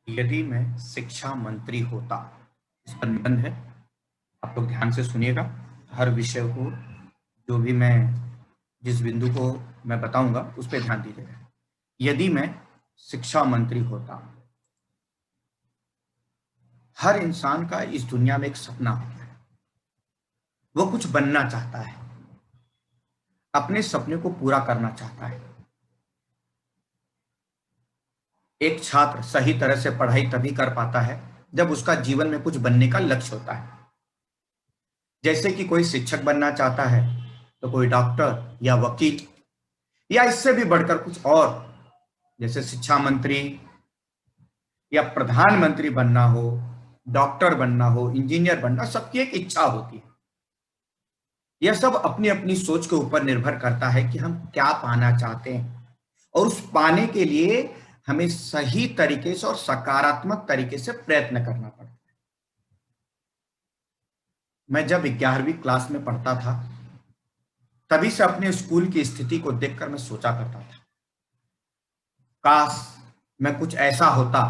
यदि मैं शिक्षा मंत्री होता, इस पर निबंध है। आप लोग ध्यान से सुनिएगा। हर विषय को, जो भी मैं जिस बिंदु को मैं बताऊंगा उस पर ध्यान दीजिएगा। यदि मैं शिक्षा मंत्री होता, हर इंसान का इस दुनिया में एक सपना होता है। वो कुछ बनना चाहता है, अपने सपने को पूरा करना चाहता है। एक छात्र सही तरह से पढ़ाई तभी कर पाता है जब उसका जीवन में कुछ बनने का लक्ष्य होता है। जैसे कि कोई शिक्षक बनना चाहता है तो कोई डॉक्टर या वकील, या इससे भी बढ़कर कुछ और, जैसे शिक्षा मंत्री या प्रधानमंत्री बनना हो, डॉक्टर बनना हो, इंजीनियर बनना, सबकी एक इच्छा होती है। यह सब अपनी अपनी सोच के ऊपर निर्भर करता है कि हम क्या पाना चाहते हैं, और उस पाने के लिए हमें सही तरीके से और सकारात्मक तरीके से प्रयत्न करना पड़ता है। मैं जब 11वीं क्लास में पढ़ता था, तभी से अपने स्कूल की स्थिति को देखकर मैं सोचा करता था, काश मैं कुछ ऐसा होता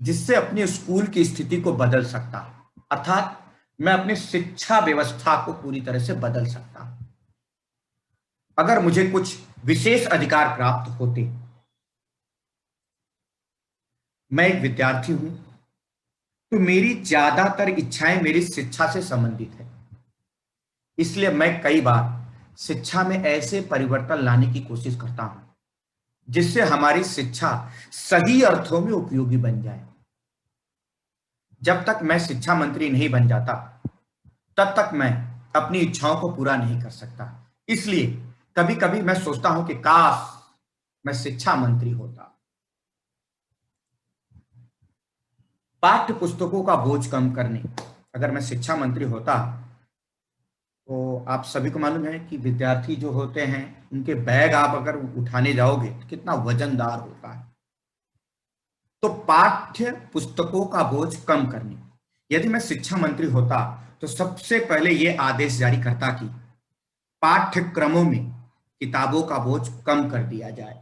जिससे अपने स्कूल की स्थिति को बदल सकता, अर्थात मैं अपनी शिक्षा व्यवस्था को पूरी तरह से बदल सकता। अगर मुझे कुछ विशेष अधिकार प्राप्त होते। मैं एक विद्यार्थी हूं, तो मेरी ज्यादातर इच्छाएं मेरी शिक्षा से संबंधित है। इसलिए मैं कई बार शिक्षा में ऐसे परिवर्तन लाने की कोशिश करता हूं जिससे हमारी शिक्षा सही अर्थों में उपयोगी बन जाए। जब तक मैं शिक्षा मंत्री नहीं बन जाता, तब तक मैं अपनी इच्छाओं को पूरा नहीं कर सकता। इसलिए कभी कभी मैं सोचता हूं कि काश मैं शिक्षा मंत्री होता। पाठ्य पुस्तकों का बोझ कम करने, अगर मैं शिक्षा मंत्री होता, तो आप सभी को मालूम है कि विद्यार्थी जो होते हैं, उनके बैग आप अगर उठाने जाओगे तो कितना वजनदार होता है। तो पाठ्य पुस्तकों का बोझ कम करने, यदि मैं शिक्षा मंत्री होता तो सबसे पहले यह आदेश जारी करता कि पाठ्यक्रमों में किताबों का बोझ कम कर दिया जाए।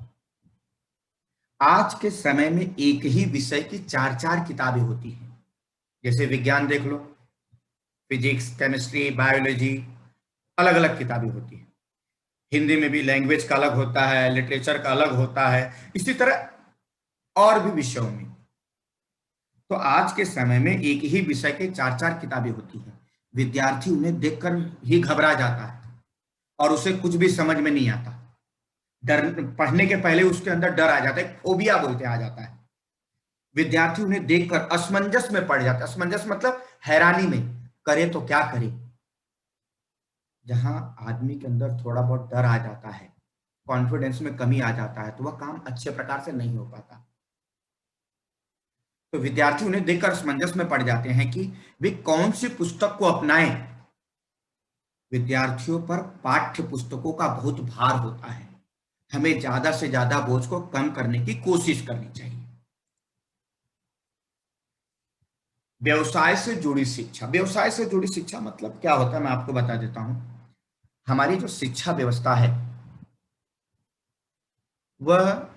आज के समय में एक ही विषय की 4-4 किताबें होती हैं। जैसे विज्ञान देख लो, फिजिक्स, केमिस्ट्री, बायोलॉजी, अलग अलग किताबें होती हैं। हिंदी में भी लैंग्वेज का अलग होता है, लिटरेचर का अलग होता है, इसी तरह और भी विषयों में। तो आज के समय में एक ही विषय के 4-4 किताबें होती हैं। विद्यार्थी उन्हें देखकर ही घबरा जाता है और उसे कुछ भी समझ में नहीं आता। डर, पढ़ने के पहले उसके अंदर डर आ जाता है, फोबिया बोलते आ जाता है। विद्यार्थी उन्हें देखकर असमंजस में पड़ जाता है। असमंजस मतलब हैरानी में, करे तो क्या करे। जहां आदमी के अंदर थोड़ा बहुत डर आ जाता है, कॉन्फिडेंस में कमी आ जाता है, तो वह काम अच्छे प्रकार से नहीं हो पाता। तो विद्यार्थी उन्हें देखकर असमंजस में पड़ जाते हैं कि वे कौन सी पुस्तक को अपनाएं। विद्यार्थियों पर पाठ्य पुस्तकों का बहुत भार होता है। हमें ज्यादा से ज्यादा बोझ को कम करने की कोशिश करनी चाहिए। व्यवसाय से जुड़ी शिक्षा, व्यवसाय से जुड़ी शिक्षा मतलब क्या होता है, मैं आपको बता देता हूं। हमारी जो शिक्षा व्यवस्था है, वह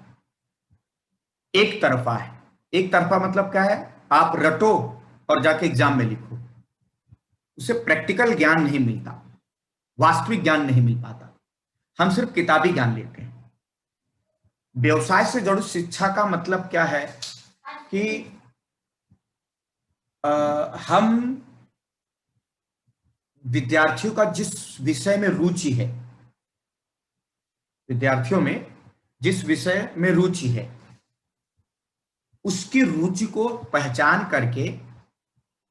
एक तरफा है। एक तरफा मतलब क्या है, आप रटो और जाके एग्जाम में लिखो, उसे प्रैक्टिकल ज्ञान नहीं मिलता, वास्तविक ज्ञान नहीं मिल पाता। हम सिर्फ किताबी ज्ञान लेते हैं। व्यवसाय से जुड़ी शिक्षा का मतलब क्या है कि हम विद्यार्थियों का जिस विषय में रुचि है, विद्यार्थियों में जिस विषय में रुचि है, उसकी रुचि को पहचान करके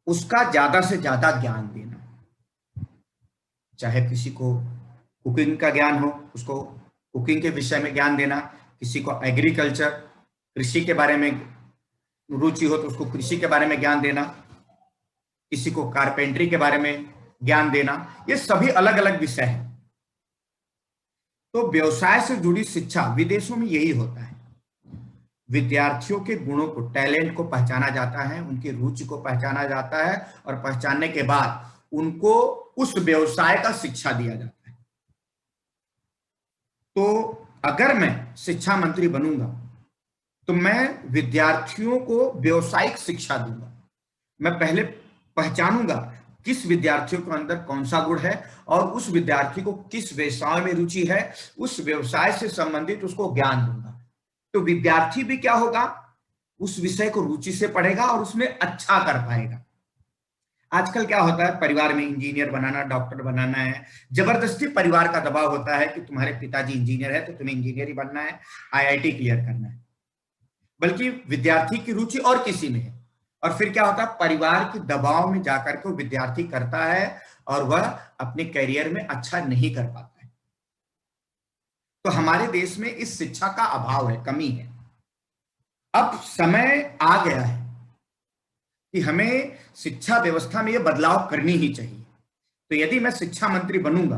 उसका ज्यादा से ज्यादा ज्ञान देना। चाहे किसी को कुकिंग का ज्ञान हो, उसको कुकिंग के विषय में ज्ञान देना। किसी को एग्रीकल्चर, कृषि के बारे में रुचि हो तो उसको कृषि के बारे में ज्ञान देना। किसी को कारपेंटरी के बारे में ज्ञान देना। ये सभी अलग अलग विषय हैं। तो व्यवसाय से जुड़ी शिक्षा विदेशों में यही होता है। विद्यार्थियों के गुणों को, टैलेंट को पहचाना जाता है, उनकी रुचि को पहचाना जाता है, और पहचानने के बाद उनको उस व्यवसाय का शिक्षा दिया जाता है। तो अगर मैं शिक्षा मंत्री बनूंगा तो मैं विद्यार्थियों को व्यावसायिक शिक्षा दूंगा। मैं पहले पहचानूंगा किस विद्यार्थियों के अंदर कौन सा गुण है और उस विद्यार्थी को किस व्यवसाय में रुचि है, उस व्यवसाय से संबंधित उसको ज्ञान दूंगा। तो विद्यार्थी भी क्या होगा, उस विषय को रुचि से पढ़ेगा और उसमें अच्छा कर पाएगा। आजकल क्या होता है, परिवार में इंजीनियर बनाना, डॉक्टर बनाना है, जबरदस्ती परिवार का दबाव होता है कि तुम्हारे पिताजी इंजीनियर है तो तुम्हें इंजीनियर ही बनना है, आईआईटी क्लियर करना है, बल्कि विद्यार्थी की रुचि और किसी में है। और फिर क्या होता है, परिवार के दबाव में जाकर के वो विद्यार्थी करता है और वह अपने करियर में अच्छा नहीं कर पाता है। तो हमारे देश में इस शिक्षा का अभाव है, कमी है। अब समय आ गया है कि हमें शिक्षा व्यवस्था में यह बदलाव करनी ही चाहिए। तो यदि मैं शिक्षा मंत्री बनूंगा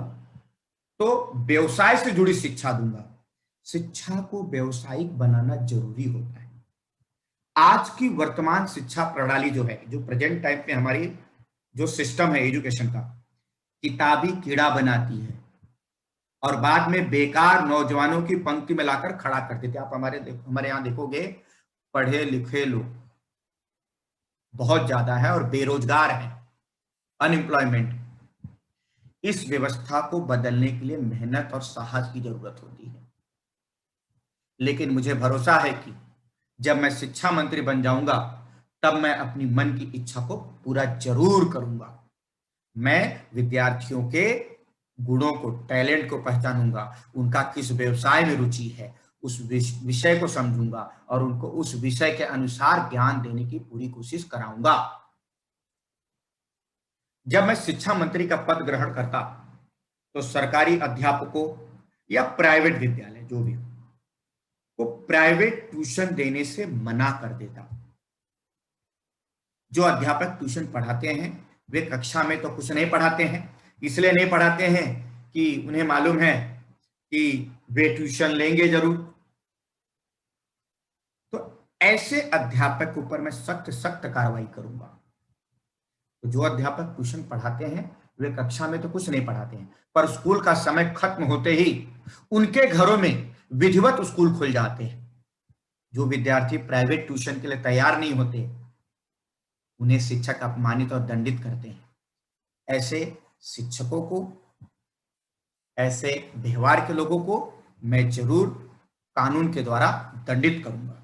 तो व्यवसाय से जुड़ी शिक्षा दूंगा। शिक्षा को व्यवसायिक बनाना जरूरी होता है। आज की वर्तमान शिक्षा प्रणाली जो है, जो प्रेजेंट टाइम में हमारी जो सिस्टम है एजुकेशन का, किताबी कीड़ा बनाती है और बाद में बेकार नौजवानों की पंक्ति में लाकर खड़ा कर देते। आप हमारे यहाँ देखोगे, पढ़े लिखे लोग बहुत ज्यादा है और बेरोजगार है, अनएम्प्लॉयमेंट। इस व्यवस्था को बदलने के लिए मेहनत और साहस की जरूरत होती है। लेकिन मुझे भरोसा है कि जब मैं शिक्षा मंत्री बन जाऊंगा तब मैं अपनी मन की इच्छा को पूरा जरूर करूंगा। मैं विद्यार्थियों के गुणों को, टैलेंट को पहचानूंगा, उनका किस व्यवसाय में रुचि है, उस विषय को समझूंगा और उनको उस विषय के अनुसार ज्ञान देने की पूरी कोशिश कराऊंगा। जब मैं शिक्षा मंत्री का पद ग्रहण करता तो सरकारी अध्यापकों या प्राइवेट विद्यालय जो भी हो, वो प्राइवेट ट्यूशन देने से मना कर देता। जो अध्यापक ट्यूशन पढ़ाते हैं वे कक्षा में तो कुछ नहीं पढ़ाते हैं, इसलिए नहीं पढ़ाते हैं कि उन्हें मालूम है कि वे ट्यूशन लेंगे जरूर। तो ऐसे अध्यापक के ऊपर मैं सख्त सख्त कार्रवाई करूंगा। तो जो अध्यापक ट्यूशन पढ़ाते हैं वे कक्षा में तो कुछ नहीं पढ़ाते हैं, पर स्कूल का समय खत्म होते ही उनके घरों में विधिवत स्कूल खुल जाते हैं। जो विद्यार्थी प्राइवेट ट्यूशन के लिए तैयार नहीं होते उन्हें शिक्षक अपमानित और दंडित करते हैं। ऐसे शिक्षकों को, ऐसे व्यवहार के लोगों को मैं जरूर कानून के द्वारा दंडित करूंगा।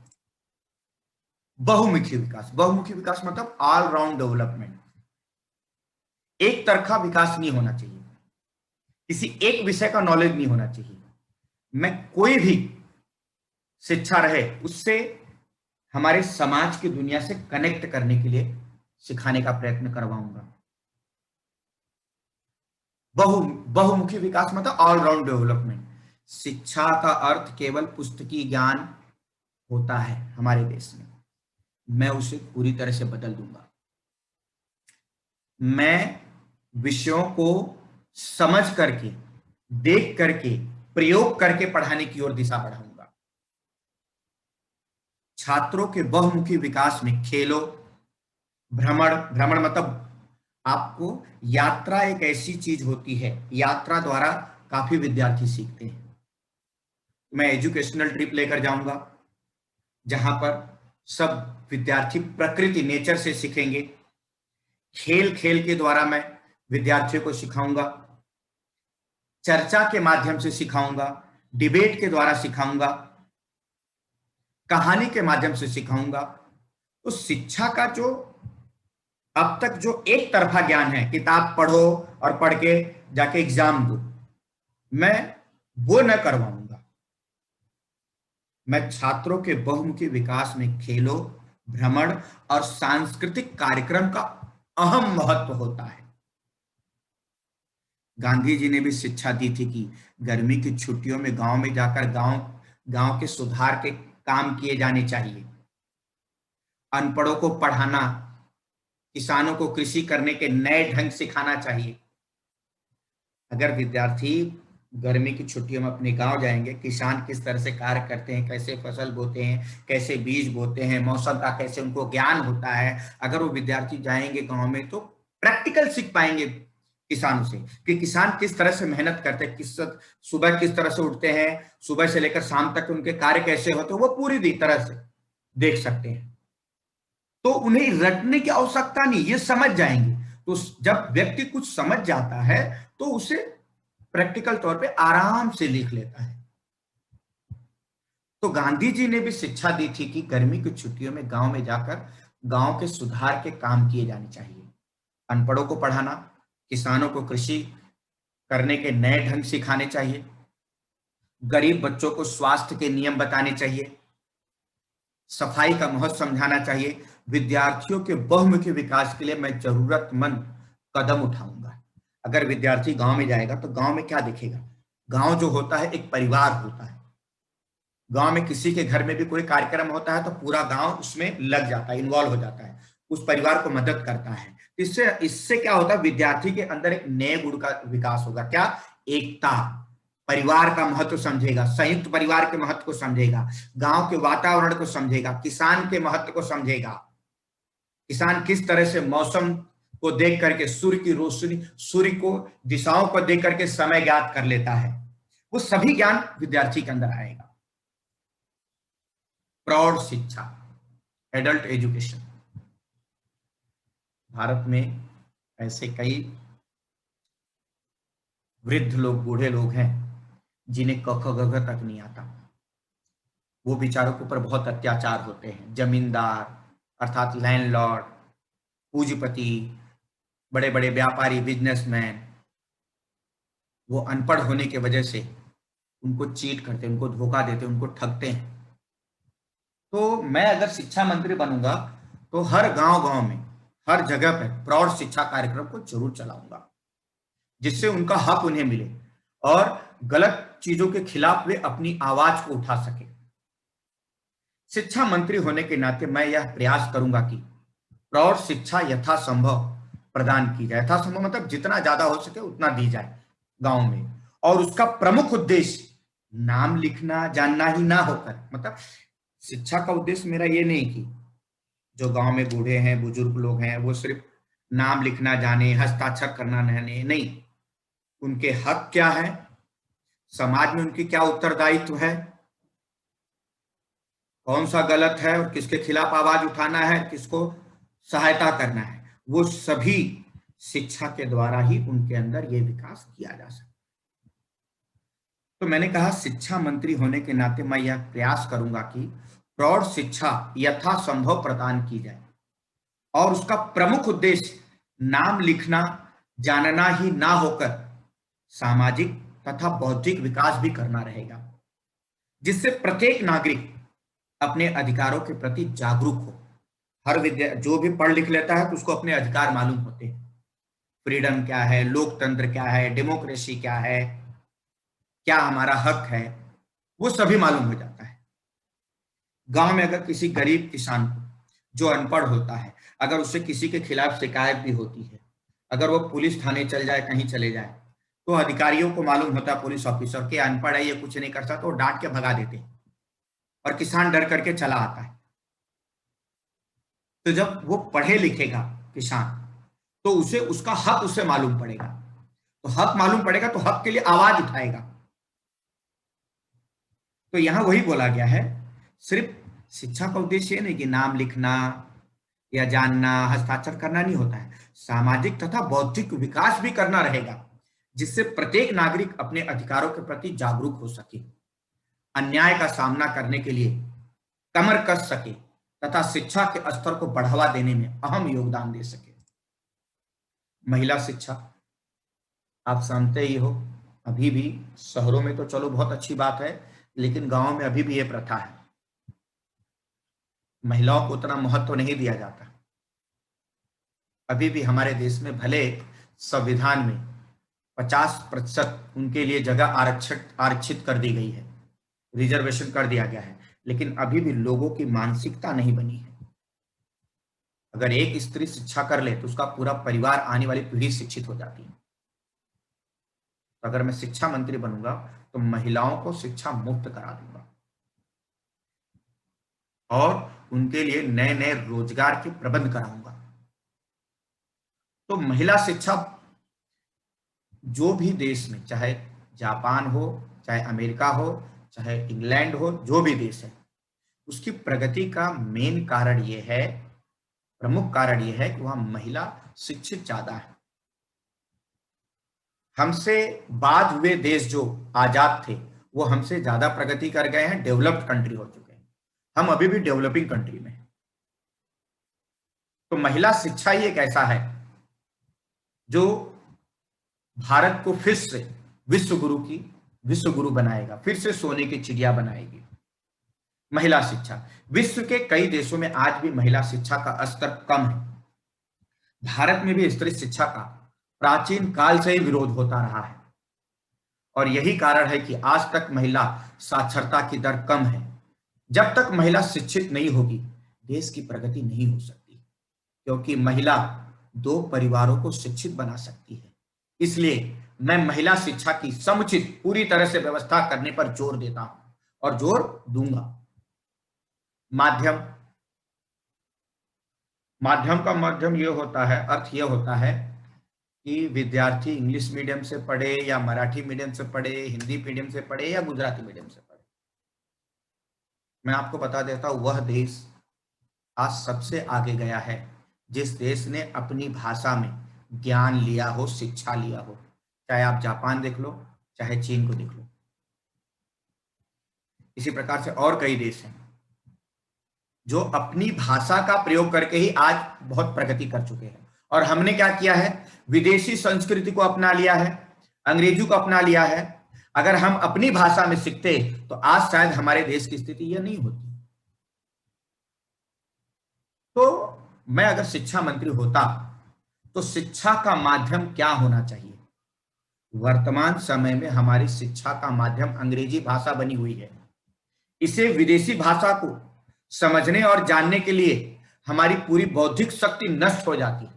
बहुमुखी विकास, बहुमुखी विकास मतलब ऑल राउंड डेवलपमेंट। एक तरफा विकास नहीं होना चाहिए, किसी एक विषय का नॉलेज नहीं होना चाहिए। मैं कोई भी शिक्षा रहे उससे हमारे समाज की दुनिया से कनेक्ट करने के लिए सिखाने का प्रयत्न करवाऊंगा। बहुमुखी विकास मतलब ऑल राउंड डेवलपमेंट। शिक्षा का अर्थ केवल पुस्तकीय ज्ञान होता है हमारे देश में, मैं उसे पूरी तरह से बदल दूंगा। मैं विषयों को समझ करके, देख करके, प्रयोग करके पढ़ाने की ओर दिशा बढ़ाऊंगा। छात्रों के बहुमुखी विकास में खेलों, भ्रमण मतलब आपको यात्रा एक ऐसी चीज होती है, यात्रा द्वारा काफी विद्यार्थी सीखते हैं। मैं एजुकेशनल ट्रिप लेकर जाऊंगा जहां पर सब विद्यार्थी प्रकृति, नेचर से सीखेंगे। खेल खेल के द्वारा मैं विद्यार्थियों को सिखाऊंगा, चर्चा के माध्यम से सिखाऊंगा, डिबेट के द्वारा सिखाऊंगा, कहानी के माध्यम से सिखाऊंगा। तो शिक्षा का जो अब तक जो एक तरफा ज्ञान है, किताब पढ़ो और पढ़ के जाके एग्जाम दो, मैं वो न करवाऊंगा। मैं छात्रों के बहुमुखी विकास में खेलों, भ्रमण और सांस्कृतिक कार्यक्रम का अहम महत्व होता है। गांधी जी ने भी शिक्षा दी थी कि गर्मी की छुट्टियों में गांव में जाकर गांव के सुधार के काम किए जाने चाहिए। अनपढ़ों को पढ़ाना, किसानों को कृषि करने के नए ढंग सिखाना चाहिए। अगर विद्यार्थी गर्मी की छुट्टियों में अपने गांव जाएंगे, किसान किस तरह से कार्य करते हैं, कैसे फसल बोते हैं, कैसे बीज बोते हैं, मौसम का कैसे उनको ज्ञान होता है, अगर वो विद्यार्थी जाएंगे गांव में तो प्रैक्टिकल सीख पाएंगे किसानों से कि किसान किस तरह से मेहनत करते हैं, सुबह किस तरह से उठते हैं, सुबह से लेकर शाम तक उनके कार्य कैसे होते हैं, वो पूरी तरह से देख सकते हैं। तो उन्हें रटने की आवश्यकता नहीं, ये समझ जाएंगे। तो जब व्यक्ति कुछ समझ जाता है तो उसे प्रैक्टिकल तौर पे आराम से लिख लेता है। तो गांधी जी ने भी शिक्षा दी थी कि गर्मी की छुट्टियों में गांव में जाकर गांव के सुधार के काम किए जाने चाहिए। अनपढ़ों को पढ़ाना, किसानों को कृषि करने के नए ढंग सिखाने चाहिए, गरीब बच्चों को स्वास्थ्य के नियम बताने चाहिए, सफाई का महत्व समझाना चाहिए। विद्यार्थियों के बहुमुखी विकास के लिए मैं जरूरतमंद कदम उठाऊंगा। अगर विद्यार्थी गांव में जाएगा तो गांव में क्या दिखेगा? गांव जो होता है एक परिवार होता है। गांव में किसी के घर में भी कोई कार्यक्रम होता है तो पूरा गांव उसमें लग जाता है, इन्वॉल्व हो जाता है, उस परिवार को मदद करता है। इससे इससे क्या होता है? विद्यार्थी के अंदर एक नए गुण का विकास होगा। क्या? एकता। परिवार का महत्व समझेगा, संयुक्त परिवार के महत्व को समझेगा, गांव के वातावरण को समझेगा, किसान के महत्व को समझेगा। किसान किस तरह से मौसम को देख करके, सूर्य की रोशनी, सूर्य को दिशाओं को देख करके समय ज्ञात कर लेता है, वो सभी ज्ञान विद्यार्थी के अंदर आएगा। प्रौढ़ शिक्षा, एडल्ट एजुकेशन। भारत में ऐसे कई वृद्ध लोग, बूढ़े लोग हैं जिन्हें क ख ग घ तक नहीं आता। वो बेचारों के ऊपर बहुत अत्याचार होते हैं। जमींदार अर्थात लैंडलॉर्ड, पूंजीपति, बड़े बड़े व्यापारी, बिजनेसमैन, वो अनपढ़ होने की वजह से उनको चीट करते हैं, उनको धोखा देते हैं, उनको ठगते हैं। तो मैं अगर शिक्षा मंत्री बनूंगा तो हर गांव गांव में, हर जगह पर प्रौढ़ शिक्षा कार्यक्रम को जरूर चलाऊंगा, जिससे उनका हक उन्हें मिले और गलत चीजों के खिलाफ वे अपनी आवाज को उठा सके। शिक्षा मंत्री होने के नाते मैं यह प्रयास करूंगा कि प्रौढ़ शिक्षा यथासंभव प्रदान की जाए। यथासंभव मतलब जितना ज्यादा हो सके उतना दी जाए गांव में। और उसका प्रमुख उद्देश्य नाम लिखना जानना ही ना होकर, मतलब शिक्षा का उद्देश्य मेरा ये नहीं कि जो गांव में बूढ़े हैं, बुजुर्ग लोग हैं, वो सिर्फ नाम लिखना जाने, हस्ताक्षर करना जाने, नहीं। उनके हक क्या है, समाज में उनकी क्या उत्तरदायित्व है, कौन सा गलत है और किसके खिलाफ आवाज उठाना है, किसको सहायता करना है, वो सभी शिक्षा के द्वारा ही उनके अंदर ये विकास किया जा सकता है। तो मैंने कहा शिक्षा मंत्री होने के नाते मैं यह प्रयास करूंगा कि प्रौढ़ शिक्षा यथासंभव प्रदान की जाए और उसका प्रमुख उद्देश्य नाम लिखना जानना ही ना होकर सामाजिक तथा बौद्धिक विकास भी करना रहेगा, जिससे प्रत्येक नागरिक अपने अधिकारों के प्रति जागरूक हो। हर जो भी पढ़ लिख लेता है तो उसको अपने अधिकार मालूम होते हैं। फ्रीडम क्या है, लोकतंत्र क्या है, डेमोक्रेसी क्या है, क्या हमारा हक है, वो सभी मालूम हो जाता है। गांव में अगर किसी गरीब किसान को जो अनपढ़ होता है, अगर उससे किसी के खिलाफ शिकायत भी होती है, अगर वो पुलिस थाने चल जाए, कहीं चले जाए, तो अधिकारियों को मालूम होता है, पुलिस ऑफिसर के अनपढ़ है, ये कुछ नहीं कर सकता, तो डांट के भगा देते हैं और किसान डर करके चला आता है। तो जब वो पढ़े लिखेगा किसान, तो उसे उसका हक उसे मालूम पड़ेगा, तो हक मालूम पड़ेगा तो हक के लिए आवाज उठाएगा। तो यहां वही बोला गया है, सिर्फ शिक्षा का उद्देश्य ये नहीं कि नाम लिखना या जानना, हस्ताक्षर करना नहीं होता है, सामाजिक तथा बौद्धिक विकास भी करना रहेगा, जिससे प्रत्येक नागरिक अपने अधिकारों के प्रति जागरूक हो सके, अन्याय का सामना करने के लिए कमर कस सके तथा शिक्षा के स्तर को बढ़ावा देने में अहम योगदान दे सके। महिला शिक्षा, आप जानते ही हो, अभी भी शहरों में तो चलो बहुत अच्छी बात है, लेकिन गांव में अभी भी ये प्रथा है, महिलाओं को उतना महत्व नहीं दिया जाता। अभी भी हमारे देश में भले संविधान में 50% उनके लिए जगह आरक्षित कर दी गई है, रिजर्वेशन कर दिया गया है, लेकिन अभी भी लोगों की मानसिकता नहीं बनी है। अगर एक स्त्री शिक्षा कर ले तो उसका पूरा परिवार, आने वाली पीढ़ी शिक्षित हो जाती है। तो अगर मैं शिक्षा मंत्री बनूंगा तो महिलाओं को शिक्षा मुफ्त करा दूंगा और उनके लिए नए नए रोजगार के प्रबंध कराऊंगा। तो महिला शिक्षा जो भी देश में, चाहे जापान हो, चाहे अमेरिका हो, चाहे इंग्लैंड हो, जो भी देश है, उसकी प्रगति का मेन कारण ये है, प्रमुख कारण ये है कि वहां महिला शिक्षित ज्यादा है। हमसे बाद हुए देश जो आजाद थे वो हमसे ज्यादा प्रगति कर गए हैं, डेवलप्ड कंट्री हो चुके हैं। हम अभी भी डेवलपिंग कंट्री में हैं। तो महिला शिक्षा ही एक ऐसा है जो भारत को फिर से विश्व गुरु बनाएगा, फिर से सोने की चिड़िया बनाएगी। महिला शिक्षा, विश्व के कई देशों में आज भी महिला शिक्षा का स्तर कम है। भारत में भी स्त्री शिक्षा का प्राचीन काल से ही विरोध होता रहा है और यही कारण है कि आज तक महिला साक्षरता की दर कम है। जब तक महिला शिक्षित नहीं होगी देश की प्रगति नहीं हो सकती, क्योंकि महिला दो परिवारों को शिक्षित बना सकती है। इसलिए मैं महिला शिक्षा की समुचित पूरी तरह से व्यवस्था करने पर जोर देता हूं और जोर दूंगा। माध्यम का माध्यम ये होता है, अर्थ ये होता है कि विद्यार्थी इंग्लिश मीडियम से पढ़े या मराठी मीडियम से पढ़े, हिंदी मीडियम से पढ़े या गुजराती मीडियम से पढ़े। मैं आपको बता देता हूं, वह देश आज सबसे आगे गया है जिस देश ने अपनी भाषा में ज्ञान लिया हो, शिक्षा लिया हो। चाहे आप जापान देख लो, चाहे चीन को देख लो। इसी प्रकार से और कई देश हैं जो अपनी भाषा का प्रयोग करके ही आज बहुत प्रगति कर चुके हैं। और हमने क्या किया है, विदेशी संस्कृति को अपना लिया है, अंग्रेजी को अपना लिया है। अगर हम अपनी भाषा में सीखते तो आज शायद हमारे देश की स्थिति यह नहीं होती। तो मैं अगर शिक्षा मंत्री होता तो शिक्षा का माध्यम क्या होना चाहिए? वर्तमान समय में हमारी शिक्षा का माध्यम अंग्रेजी भाषा बनी हुई है। इसे विदेशी भाषा को समझने और जानने के लिए हमारी पूरी बौद्धिक शक्ति नष्ट हो जाती है,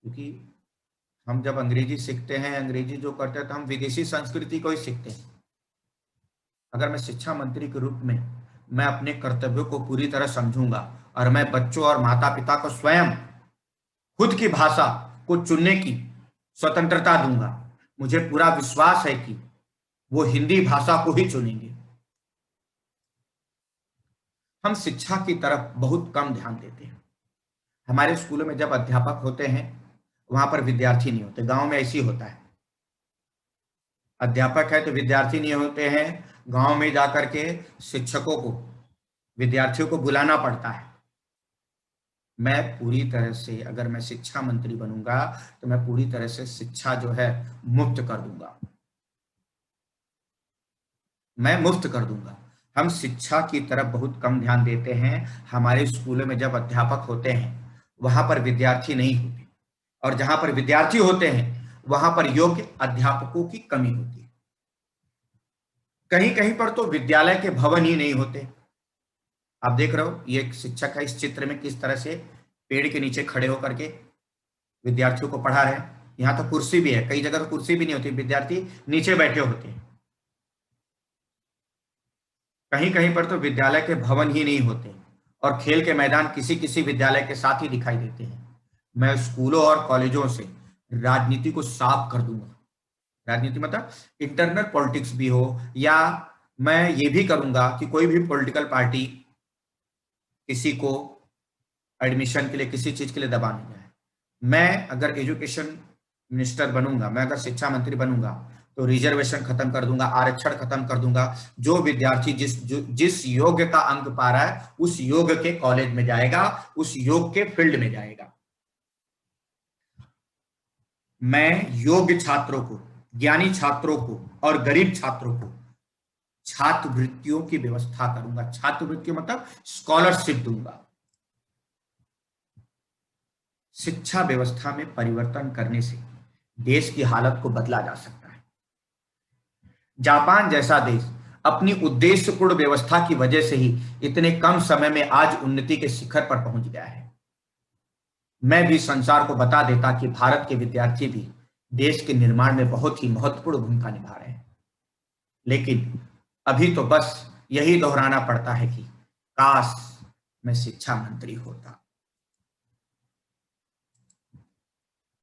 क्योंकि हम जब अंग्रेजी सीखते हैं, अंग्रेजी जो करते हैं, तो हम विदेशी संस्कृति को ही सीखते हैं। अगर मैं शिक्षा मंत्री के रूप में मैं अपने कर्तव्यों को पूरी तरह समझूंगा और मैं बच्चों और माता पिता को स्वयं खुद की भाषा को चुनने की स्वतंत्रता दूंगा, मुझे पूरा विश्वास है कि वो हिंदी भाषा को ही चुनेंगे। हम शिक्षा की तरफ बहुत कम ध्यान देते हैं। हमारे स्कूलों में जब अध्यापक होते हैं वहां पर विद्यार्थी नहीं होते। गांव में ऐसी होता है, अध्यापक है तो विद्यार्थी नहीं होते हैं। गांव में जाकर के शिक्षकों को, विद्यार्थियों को बुलाना पड़ता है। मैं पूरी तरह से, अगर मैं शिक्षा मंत्री बनूंगा तो मैं पूरी तरह से शिक्षा जो है मुफ्त कर दूंगा। मैं मुफ्त कर दूंगा। हम शिक्षा की तरफ बहुत कम ध्यान देते हैं। हमारे स्कूलों में जब अध्यापक होते हैं वहां पर विद्यार्थी नहीं होते, और जहां पर विद्यार्थी होते हैं वहां पर योग्य अध्यापकों की कमी होती है। कहीं कहीं पर तो विद्यालय के भवन ही नहीं होते। आप देख रहे हो, ये एक शिक्षक है इस चित्र में किस तरह से पेड़ के नीचे खड़े होकर के विद्यार्थियों को पढ़ा रहे हैं। यहाँ तो कुर्सी भी है, कई जगह तो कुर्सी भी नहीं होती, विद्यार्थी नीचे बैठे होते हैं। कहीं कहीं पर तो विद्यालय के भवन ही नहीं होते और खेल के मैदान किसी किसी विद्यालय के साथ ही दिखाई देते हैं। मैं स्कूलों और कॉलेजों से राजनीति को साफ कर दूंगा। राजनीति मतलब इंटरनल पॉलिटिक्स भी हो, या मैं ये भी करूंगा कि कोई भी पॉलिटिकल पार्टी किसी को एडमिशन के लिए, किसी चीज के लिए दबा नहीं जाए। मैं अगर एजुकेशन मिनिस्टर बनूंगा, मैं अगर शिक्षा मंत्री बनूंगा तो रिजर्वेशन खत्म कर दूंगा, आरक्षण खत्म कर दूंगा। जो विद्यार्थी जिस योग का अंक पा रहा है उस योग के कॉलेज में जाएगा, उस योग के फील्ड में जाएगा। मैं योग्य छात्रों को, ज्ञानी छात्रों को और गरीब छात्रों को छात्रवृत्तियों की व्यवस्था करूंगा। छात्रवृत्ति मतलब स्कॉलरशिप दूंगा। शिक्षा व्यवस्था में परिवर्तन करने से देश की हालत को बदला जा सकता है। जापान जैसा देश अपनी उद्देश्यपूर्ण व्यवस्था की वजह से ही इतने कम समय में आज उन्नति के शिखर पर पहुंच गया है। मैं भी संसार को बता देता कि भारत के विद्यार्थी भी देश के निर्माण में बहुत ही महत्वपूर्ण भूमिका निभा रहे हैं। लेकिन अभी तो बस यही दोहराना पड़ता है कि काश मैं शिक्षा मंत्री होता।